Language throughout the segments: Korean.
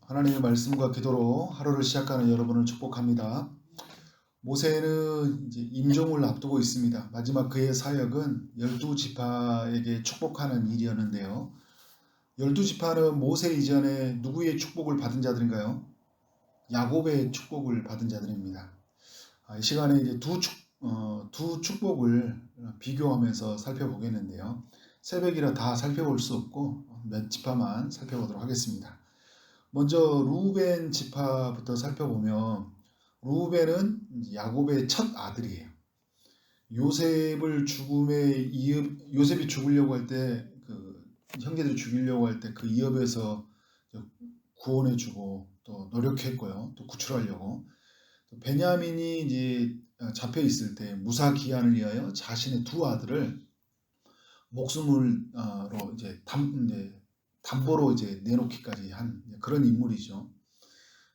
하나님의 말씀과 기도로 하루를 시작하는 여러분을 축복합니다. 모세는 이제 임종을 앞두고 있습니다. 마지막 그의 사역은 12지파에게 축복하는 일이었는데요. 12지파는 모세 이전에 누구의 축복을 받은 자들인가요? 야곱의 축복을 받은 자들입니다. 이 시간에 이제 두 축복을 비교하면서 살펴보겠는데요. 새벽이라 다 살펴볼 수 없고 몇 지파만 살펴보도록 하겠습니다. 먼저 루벤 지파부터 살펴보면 루벤은 야곱의 첫 아들이에요. 요셉이 죽으려고 할 때 형제들이 죽이려고 할 때 그 이업에서 구원해주고 또 노력했고요. 또 구출하려고. 또 베냐민이 이제 잡혀 있을 때 무사 기한을 위하여 자신의 두 아들을 목숨으로 이제 담보로 이제 내놓기까지 한 그런 인물이죠.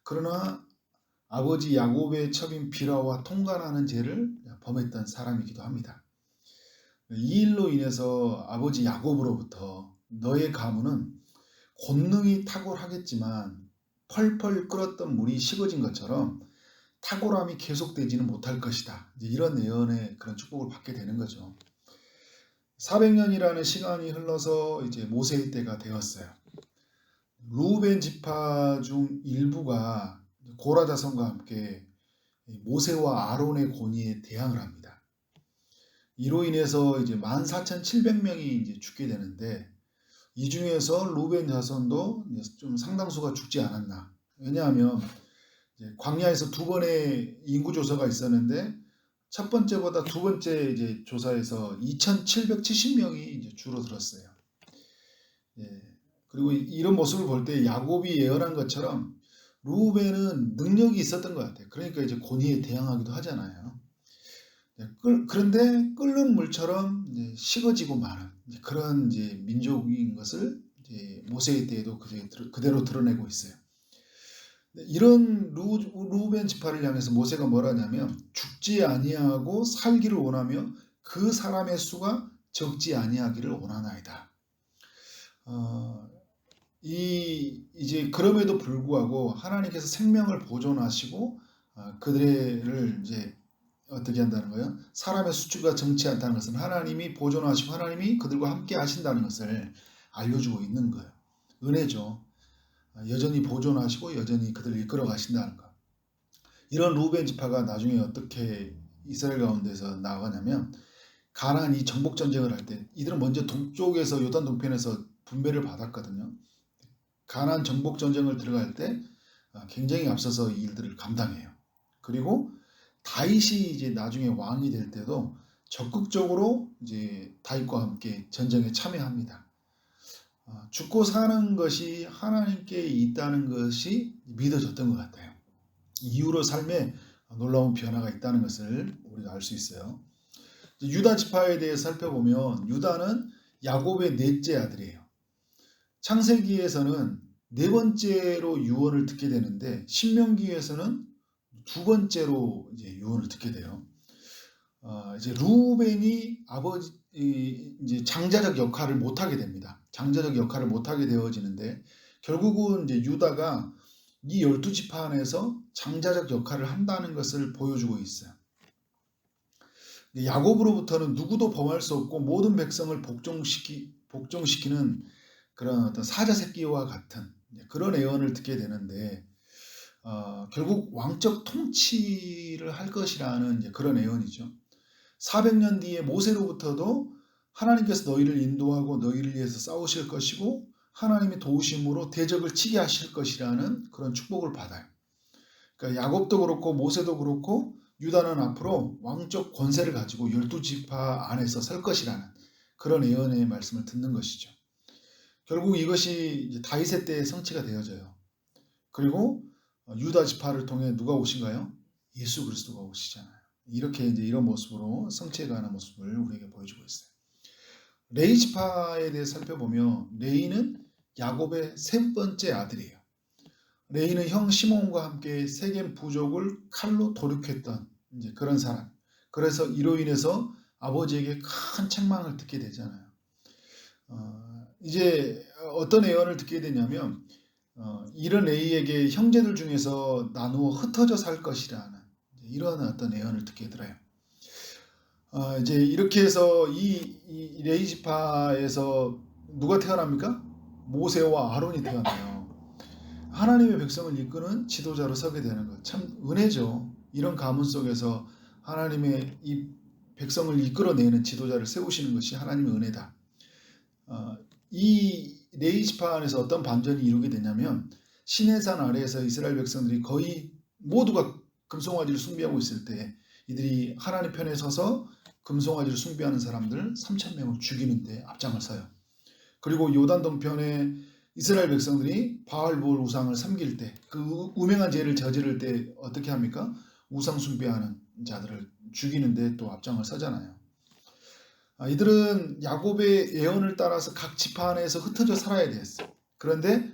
그러나 아버지 야곱의 첩인 비라와 통간하는 죄를 범했던 사람이기도 합니다. 이 일로 인해서 아버지 야곱으로부터 너의 가문은 권능이 탁월하겠지만 펄펄 끓었던 물이 식어진 것처럼 탁월함이 계속되지는 못할 것이다. 이런 예언의 그런 축복을 받게 되는 거죠. 400년이라는 시간이 흘러서 이제 모세의 때가 되었어요. 루벤 지파 중 일부가 고라 자손과 함께 모세와 아론의 권위에 대항을 합니다. 이로 인해서 이제 14,700명이 이제 죽게 되는데 이 중에서 루벤 자손도 좀 상당수가 죽지 않았나. 왜냐하면 이제 광야에서 두 번의 인구 조사가 있었는데 첫 번째보다 두 번째 이제 조사에서 2,770명이 이제 줄어들었어요. 예. 그리고 이런 모습을 볼 때 야곱이 예언한 것처럼 루벤은 능력이 있었던 것 같아요. 그러니까 이제 권위에 대항하기도 하잖아요. 그런데 끓는 물처럼 이제 식어지고 마는 그런 이제 민족인 것을 이제 모세의 때에도 그대로 드러내고 있어요. 이런 루벤 지파를 향해서 모세가 뭐라 하냐면 죽지 아니하고 살기를 원하며 그 사람의 수가 적지 아니하기를 원하나이다. 이제 그럼에도 불구하고 하나님께서 생명을 보존하시고 그들을 이제 어떻게 한다는 거예요? 사람의 수치가 정치 않다는 것은 하나님이 보존하시고 하나님이 그들과 함께 하신다는 것을 알려주고 있는 거예요. 은혜죠. 여전히 보존하시고 여전히 그들을 이끌어 가신다는 것. 이런 루벤 지파가 나중에 어떻게 이스라엘 가운데서 나아가냐면 가나안 이 정복 전쟁을 할 때 이들은 먼저 동쪽에서 요단 동편에서 분배를 받았거든요. 가나안 정복 전쟁을 들어갈 때 굉장히 앞서서 이 일들을 감당해요. 그리고 다윗이 이제 나중에 왕이 될 때도 적극적으로 이제 다윗과 함께 전쟁에 참여합니다. 죽고 사는 것이 하나님께 있다는 것이 믿어졌던 것 같아요. 이후로 삶에 놀라운 변화가 있다는 것을 우리가 알 수 있어요. 유다 지파에 대해 살펴보면 유다는 야곱의 넷째 아들이에요. 창세기에서는 네 번째로 유언을 듣게 되는데 신명기에서는 두 번째로 이제 유언을 듣게 돼요. 이제 루벤이 아버지 이제 장자적 역할을 못하게 됩니다. 장자적 역할을 못하게 되어지는데 결국은 이제 유다가 이 12지파 안에서 장자적 역할을 한다는 것을 보여주고 있어요. 야곱으로부터는 누구도 범할 수 없고 모든 백성을 복종시키는 그런 어떤 사자 새끼와 같은 그런 예언을 듣게 되는데 결국 왕적 통치를 할 것이라는 그런 예언이죠. 400년 뒤에 모세로부터도 하나님께서 너희를 인도하고 너희를 위해서 싸우실 것이고 하나님의 도우심으로 대적을 치게 하실 것이라는 그런 축복을 받아요. 그러니까 야곱도 그렇고 모세도 그렇고 유다는 앞으로 왕적 권세를 가지고 12지파 안에서 설 것이라는 그런 예언의 말씀을 듣는 것이죠. 결국 이것이 이제 다윗의 때에 성취가 되어져요. 그리고 유다 지파를 통해 누가 오신가요? 예수 그리스도가 오시잖아요. 이렇게 이제 이런 모습으로 성취해가는 모습을 우리에게 보여주고 있어요. 레위 지파에 대해 살펴보면 레위는 야곱의 세 번째 아들이에요. 레위는 형 시몬과 함께 세겜 부족을 칼로 도륙했던 이제 그런 사람. 그래서 이로 인해서 아버지에게 큰 책망을 듣게 되잖아요. 이제 어떤 예언을 듣게 되냐면 이런 A에게 형제들 중에서 나누어 흩어져 살 것이라는 이런 어떤 예언을 듣게 들어요. 이제 이렇게 해서 이 레위 지파에서 누가 태어납니까? 모세와 아론이 태어나요. 하나님의 백성을 이끄는 지도자로 서게 되는 것. 참 은혜죠. 이런 가문 속에서 하나님의 이 백성을 이끌어내는 지도자를 세우시는 것이 하나님의 은혜다. 이 레위 지파 안에서 어떤 반전이 이루게 되냐면 시내산 아래에서 이스라엘 백성들이 거의 모두가 금송아지를 숭배하고 있을 때 이들이 하나님 편에 서서 금송아지를 숭배하는 사람들 3,000명을 죽이는데 앞장을 서요. 그리고 요단 동편에 이스라엘 백성들이 바알부올 우상을 섬길 때 그 우명한 죄를 저지를 때 어떻게 합니까? 우상 숭배하는 자들을 죽이는데 또 앞장을 서잖아요. 이들은 야곱의 예언을 따라서 각 지파 안에서 흩어져 살아야 됐어요. 그런데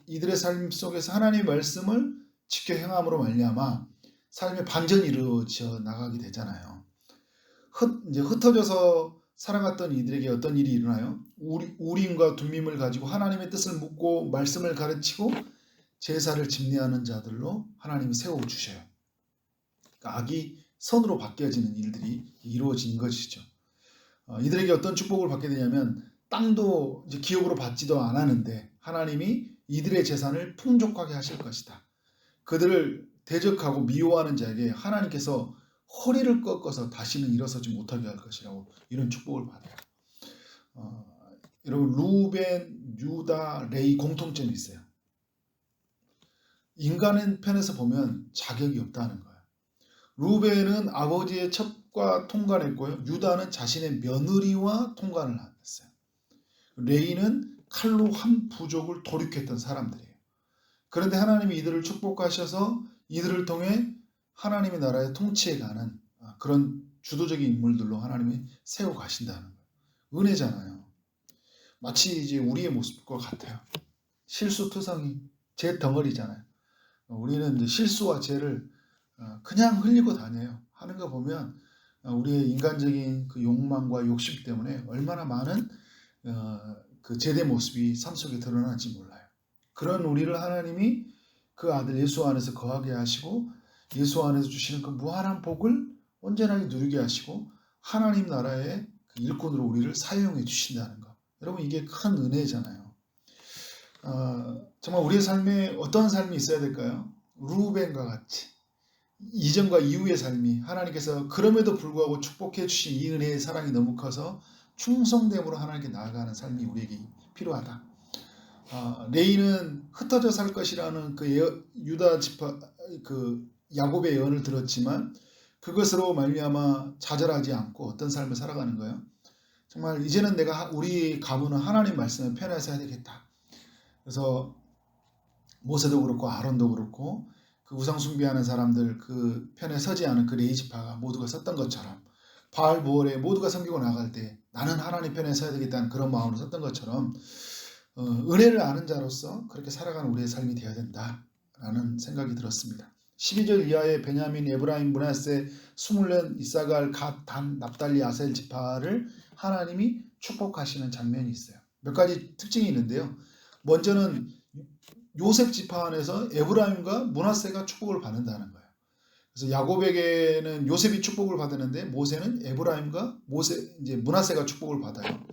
이들의 삶 속에서 하나님의 말씀을 지켜 행함으로 말미암아 삶의 반전이 이루어져 나가게 되잖아요. 이제 흩어져서 살아갔던 이들에게 어떤 일이 일어나요? 우림과 둠밈을 가지고 하나님의 뜻을 묻고 말씀을 가르치고 제사를 집례하는 자들로 하나님이 세워주셔요. 그러니까 악이 선으로 바뀌어지는 일들이 이루어진 것이죠. 이들에게 어떤 축복을 받게 되냐면 땅도 이제 기업으로 받지도 않았는데 하나님이 이들의 재산을 풍족하게 하실 것이다. 그들을 대적하고 미워하는 자에게 하나님께서 허리를 꺾어서 다시는 일어서지 못하게 할 것이라고 이런 축복을 받아요. 여러분 루벤, 유다, 레위 공통점이 있어요. 인간의 편에서 보면 자격이 없다는 거예요. 루벤은 아버지의 첩과 통관했고요. 유다는 자신의 며느리와 통관을 했어요. 레위는 칼로 한 부족을 도륙했던 사람들이에요. 그런데 하나님이 이들을 축복하셔서 이들을 통해 하나님의 나라의 통치해가는 그런 주도적인 인물들로 하나님이 세워 가신다는 거예요. 은혜잖아요. 마치 이제 우리의 모습과 같아요. 실수투성이 죄 덩어리잖아요. 우리는 이제 실수와 죄를 그냥 흘리고 다녀요. 하는 거 보면 우리의 인간적인 그 욕망과 욕심 때문에 얼마나 많은 그 죄의 모습이 삶 속에 드러나는지 몰라요. 그런 우리를 하나님이 그 아들 예수 안에서 거하게 하시고 예수 안에서 주시는 그 무한한 복을 온전하게 누리게 하시고 하나님 나라의 그 일꾼으로 우리를 사용해 주신다는 것. 여러분 이게 큰 은혜잖아요. 정말 우리의 삶에 어떤 삶이 있어야 될까요? 루벤과 같이 이전과 이후의 삶이 하나님께서 그럼에도 불구하고 축복해 주신 이 은혜의 사랑이 너무 커서 충성됨으로 하나님께 나아가는 삶이 우리에게 필요하다. 레위는 흩어져 살 것이라는 그 유다 지파 그 야곱의 예언을 들었지만 그것으로 말미암아 좌절하지 않고 어떤 삶을 살아가는 거예요. 정말 이제는 내가 우리 가문은 하나님 말씀에 편해서 해야 되겠다. 그래서 모세도 그렇고 아론도 그렇고 그 우상 숭배하는 사람들 그 편에 서지 않은 그 레위 지파가 모두가 섰던 것처럼 바알부올에 모두가 섬기고 나갈 때 나는 하나님 편에 서야 되겠다는 그런 마음으로 섰던 것처럼 은혜를 아는 자로서 그렇게 살아가는 우리의 삶이 되어야 된다라는 생각이 들었습니다. 12절 이하의 베냐민, 에브라임, 므낫세, 스물렌, 이사갈, 갓, 단, 납달리, 아셀 지파를 하나님이 축복하시는 장면이 있어요. 몇 가지 특징이 있는데요. 먼저는 요셉 지파 안에서 에브라임과 므낫세가 축복을 받는다는 거예요. 그래서 야곱에게는 요셉이 축복을 받았는데 모세는 에브라임과 이제 므낫세가 축복을 받아요.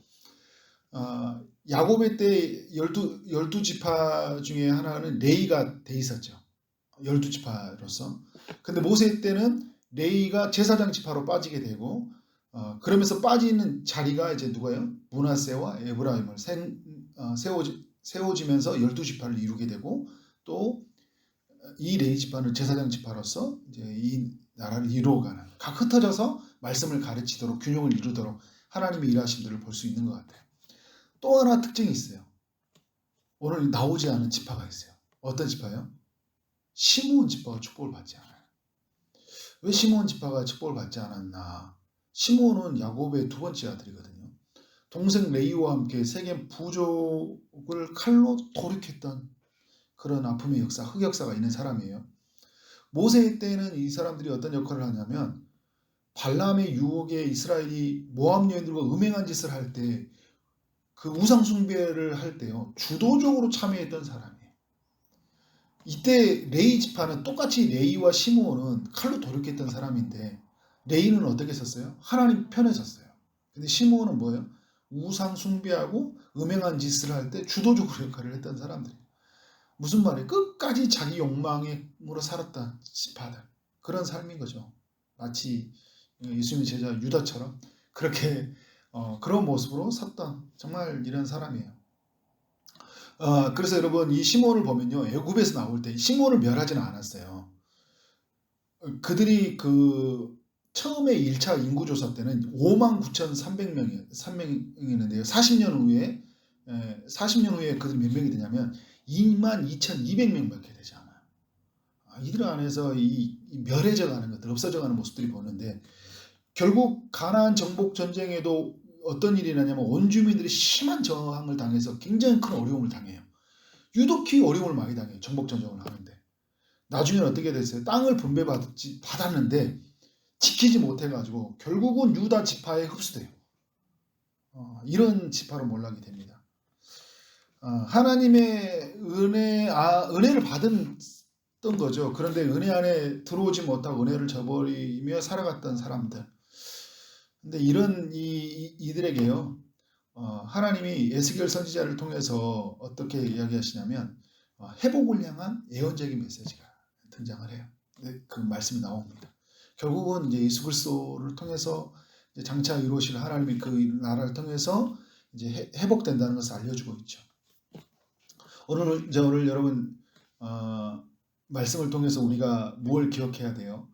야곱의 때 12지파 중에 하나는 레위가 돼 있었죠. 12지파로서. 근데 모세 때는 레위가 제사장 지파로 빠지게 되고 그러면서 빠지는 자리가 이제 누가요? 므낫세와 에브라임을 세워지면서 12지파를 이루게 되고 또 이 레위 지파는 제사장 지파로서 이제 이 나라를 이루어가는 각 흩어져서 말씀을 가르치도록 균형을 이루도록 하나님의 일하심들을 볼 수 있는 것 같아요. 또 하나 특징이 있어요. 오늘 나오지 않은 지파가 있어요. 어떤 지파요? 시므온 지파가 축복을 받지 않아요. 왜 시므온 지파가 축복을 받지 않았나? 시므온은 야곱의 두 번째 아들이거든요. 동생 레위와 함께 세겜 부족을 칼로 도륙했던 그런 아픔의 역사, 흑역사가 있는 사람이에요. 모세의 때에는 이 사람들이 어떤 역할을 하냐면 발람의 유혹에 이스라엘이 모압 여인들과 음행한 짓을 할 때 그 우상 숭배를 할 때요 주도적으로 참여했던 사람이에요. 이때 레위 지파는 똑같이 레위와 시므온은 칼로 도륙했던 사람인데 레위는 어떻게 썼어요? 하나님 편에 섰어요. 근데 시므온은 뭐예요? 우상 숭배하고 음행한 짓을 할 때 주도적으로 역할을 했던 사람들이에요. 무슨 말이에요? 끝까지 자기 욕망으로 살았던 지파들. 그런 삶인 거죠. 마치 예수님의 제자 유다처럼 그렇게 그런 모습으로 섰던 정말 이런 사람이에요. 그래서 여러분 이 시므온을 보면요 애굽에서 나올 때 시므온을 멸하지는 않았어요. 그들이 그 처음에 1차 인구조사 때는 59,300명이었는데요. 40년 후에 그들이 몇 명이 되냐면 22,200명밖에 되지 않아요. 이들 안에서 이 멸해져 가는 것들, 없어져 가는 모습들이 보이는데 결국 가나안 정복 전쟁에도 어떤 일이 나냐면 원주민들이 심한 저항을 당해서 굉장히 큰 어려움을 당해요. 유독히 어려움을 많이 당해요. 정복 전쟁을 하는데. 나중에는 어떻게 됐어요? 땅을 받았는데 지키지 못해가지고 결국은 유다 지파에 흡수돼요. 이런 지파로 몰락이 됩니다. 하나님의 은혜를 받은 거죠. 그런데 은혜 안에 들어오지 못하고 은혜를 저버리며 살아갔던 사람들. 근데 이런 이들에게요, 하나님이 에스겔 선지자를 통해서 어떻게 이야기하시냐면 회복을 향한 예언적인 메시지가 등장을 해요. 그 말씀이 나옵니다. 결국은 이제 예수 그리스도를 통해서 이제 장차 이루실 하나님의 그 나라를 통해서 이제 회복된다는 것을 알려주고 있죠. 오늘 여러분 말씀을 통해서 우리가 뭘 기억해야 돼요?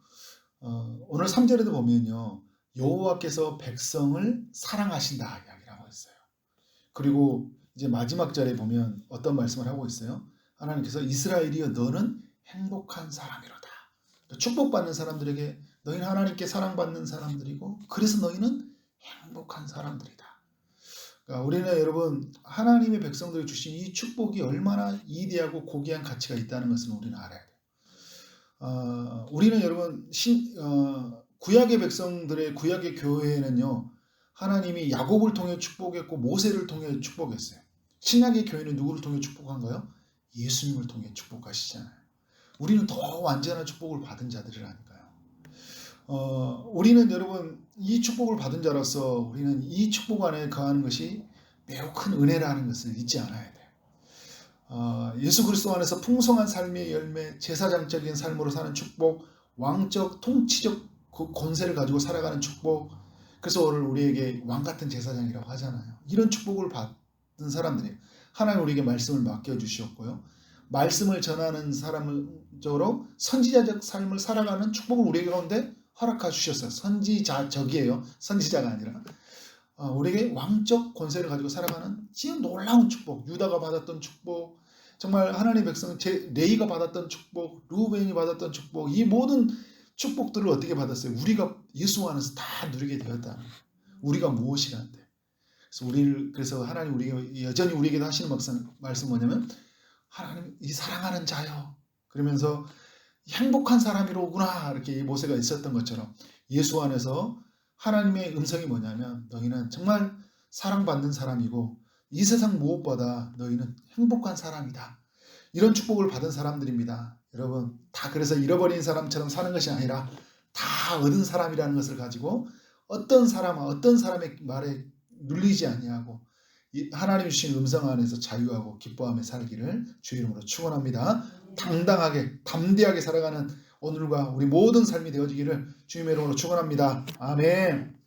오늘 3절에도 보면요. 여호와께서 백성을 사랑하신다 이야기를 하고 있어요. 그리고 이제 마지막 절에 보면 어떤 말씀을 하고 있어요? 하나님께서 이스라엘이여 너는 행복한 사람이로다. 축복받는 사람들에게 너희는 하나님께 사랑받는 사람들이고 그래서 너희는 행복한 사람들이다. 그러니까 우리는 여러분 하나님의 백성들이 주신 이 축복이 얼마나 이대하고 고귀한 가치가 있다는 것을 우리는 알아야 돼요. 우리는 여러분 구약의 백성들의 구약의 교회에는요 하나님이 야곱을 통해 축복했고 모세를 통해 축복했어요. 신약의 교회는 누구를 통해 축복한가요? 예수님을 통해 축복하시잖아요. 우리는 더 완전한 축복을 받은 자들이라니까요. 우리는 여러분 이 축복을 받은 자로서 우리는 이 축복 안에 거하는 것이 매우 큰 은혜라는 것을 잊지 않아야 돼요. 예수 그리스도 안에서 풍성한 삶의 열매, 제사장적인 삶으로 사는 축복, 왕적 통치적 권세를 가지고 살아가는 축복. 그래서 오늘 우리에게 왕같은 제사장이라고 하잖아요. 이런 축복을 받은 사람들이에요. 하나님 우리에게 말씀을 맡겨주셨고요. 말씀을 전하는 사람으로 선지자적 삶을 살아가는 축복을 우리 가운데 허락해 주셨어요. 선지자적이에요. 선지자가 아니라. 우리에게 왕적 권세를 가지고 살아가는 진짜 놀라운 축복. 유다가 받았던 축복. 정말 하나님의 백성 레위가 받았던 축복. 루벤이 받았던 축복. 이 모든 축복들을 어떻게 받았어요? 우리가 예수 안에서 다 누리게 되었다. 우리가 무엇이란데. 그래서 하나님 우리에게 여전히 우리에게도 하시는 말씀 뭐냐면 하나님 이 사랑하는 자요. 그러면서 행복한 사람이로구나 이렇게 이 모세가 있었던 것처럼 예수 안에서 하나님의 음성이 뭐냐면 너희는 정말 사랑받는 사람이고 이 세상 무엇보다 너희는 행복한 사람이다. 이런 축복을 받은 사람들입니다. 여러분 다 그래서 잃어버린 사람처럼 사는 것이 아니라 다 얻은 사람이라는 것을 가지고 어떤 사람의 말에 눌리지 아니하고 하나님 주신 음성 안에서 자유하고 기뻐하며 살기를 주의 이름으로 축원합니다. 당당하게 담대하게 살아가는 오늘과 우리 모든 삶이 되어지기를 주님의 이름으로 축원합니다. 아멘.